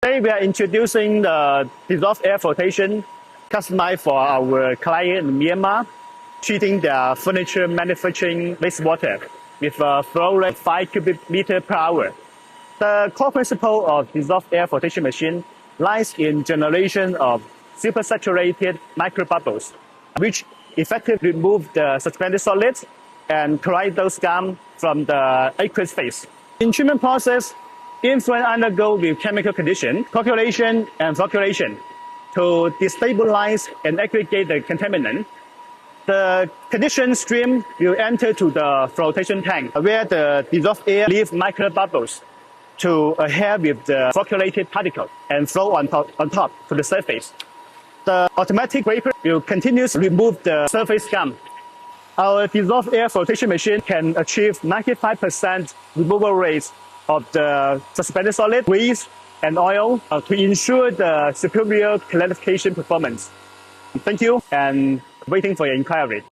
Today we are introducing the dissolved air flotation customized for our client in Myanmar, treating their furniture manufacturing wastewater with a flow rate 5 cubic meter per hour. The core principle of dissolved air flotation machine lies in generation of supersaturated microbubbles, which effectively remove the suspended solids and colloidal scum from the aqueous phase. In treatment process, influent undergo with chemical condition, coagulation and flocculation to destabilize and aggregate the contaminant. The conditioned stream will enter to the flotation tank where the dissolved air leaves microbubbles to adhere with the flocculated particle and flow on top to the surface. The automatic vapor will continuously remove the surface scum. Our dissolved air flotation machine can achieve 95% removal rates of the suspended solid, grease, and oil to ensure the superior clarification performance. Thank you, and waiting for your inquiry.